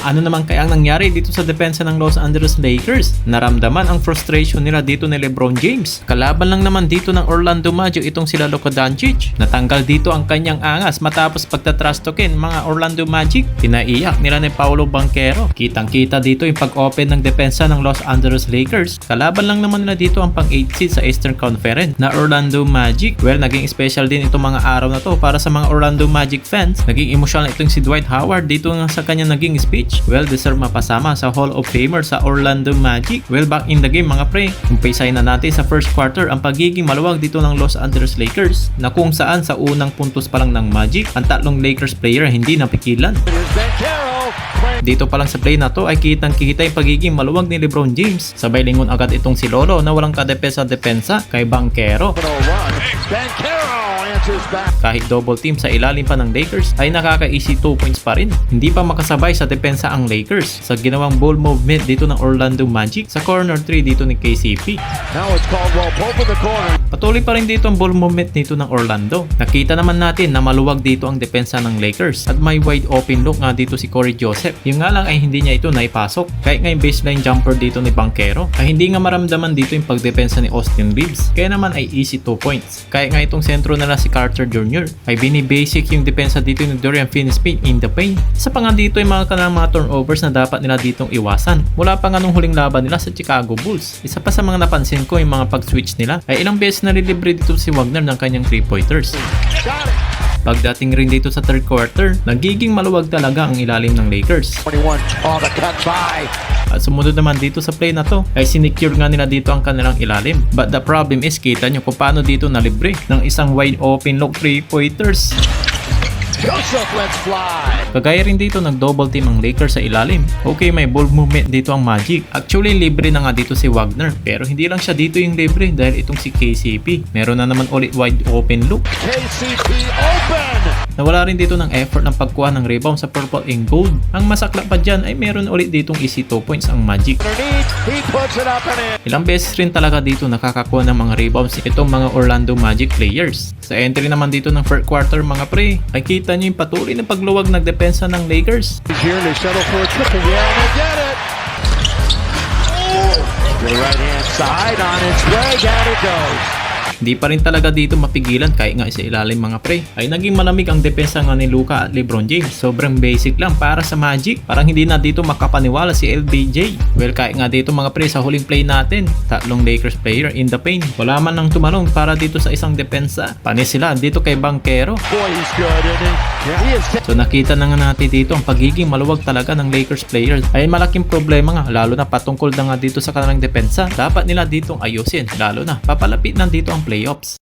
Ano naman kaya ang nangyari dito sa depensa ng Los Angeles Lakers? Naramdaman ang frustration nila dito ni LeBron James. Kalaban lang naman dito ng Orlando Magic itong sila Luka Doncic. Natanggal dito ang kanyang angas matapos pagtatrash talkin mga Orlando Magic. Pinaiyak nila ni Paolo Banchero. Kitang-kita dito yung pag-open ng depensa ng Los Angeles Lakers. Kalaban lang naman nila dito ang pang-8 seed sa Eastern Conference na Orlando Magic. Well, naging special din itong mga araw na to para sa mga Orlando Magic fans. Naging emotional itong si Dwight Howard dito nga sa kanyang naging speech. Well, deserve mapasama sa Hall of Famer sa Orlando Magic. Well, back in the game mga pre, umpisay na natin sa first quarter ang pagiging maluwag dito ng Los Angeles Lakers na kung saan sa unang puntos pa lang ng Magic, ang tatlong Lakers player hindi napigilan. Dito pa lang sa play na to ay kitang-kita yung pagiging maluwag ni LeBron James. Sabay lingon agad itong si Lolo na walang kadepensa-depensa kay Banchero. Kahit double team sa ilalim pa ng Lakers ay nakaka-easy 2 points pa rin. Hindi pa makasabay sa depensa ang Lakers sa ginawang ball movement dito ng Orlando Magic sa corner 3 dito ni KCP. Patuloy pa rin dito ang ball movement dito ng Orlando. Nakita naman natin na maluwag dito ang depensa ng Lakers at may wide open look nga dito si Corey Joseph. Yung nga lang ay hindi niya ito naipasok. Kahit nga yung baseline jumper dito ni Banchero ay hindi nga maramdaman dito yung pagdepensa ni Austin Reeves. Kaya naman ay easy 2 points. Kaya nga itong sentro nila si Carter Jr. ay binibasic yung depensa dito ni Dorian Finney-Smith in the paint. Isa pa nga dito yung mga kanang mga turnovers na dapat nila ditong iwasan. Mula pa nga nung huling laban nila sa Chicago Bulls. Isa pa sa mga napansin ko yung mga pag-switch nila ay ilang beses na nilibre dito si Wagner ng kanyang 3-pointers. Pagdating rin dito sa third quarter, nagiging maluwag talaga ang ilalim ng Lakers. At sumunod naman dito sa play na to, ay sinecure nga nila dito ang kanilang ilalim. But the problem is, kita nyo kung paano dito nalibre ng isang wide open look 3-pointers. Kagaya rin dito nag-double team ang Lakers sa ilalim. Okay, may ball movement dito ang Magic. Actually, libre na nga dito si Wagner. Pero hindi lang siya dito yung libre dahil itong si KCP. Meron na naman ulit wide open look. KCP open! Nawala rin dito ng effort ng pagkuha ng rebound sa purple and gold. Ang masakla pa dyan ay meron ulit ditong easy 2 points ang Magic. Ilang beses rin talaga dito nakakakuha ng mga rebounds itong mga Orlando Magic players. Sa entry naman dito ng first quarter mga pre, ay kita nyo yung patuloy na pagluwag ng depensa ng Lakers. Here they settle for a triple. Yeah, they get it. To the right hand side, on its way, down it goes. Hindi pa rin talaga dito mapigilan kahit nga sa ilalim mga pre. Ay naging malamig ang depensa nga ni Luka at LeBron James. Sobrang basic lang para sa Magic. Parang hindi na dito makapaniwala si LBJ. Well, kahit nga dito mga pre sa huling play natin, tatlong Lakers player in the paint. Wala man nang tumalong para dito sa isang depensa. Panis sila dito kay Banchero. So nakita na nga natin dito ang pagiging maluwag talaga ng Lakers players. Ay malaking problema nga lalo na patungkol na nga dito sa kanilang depensa. Dapat nila ditong ayusin. Lalo na papalapit na dito ang playoffs.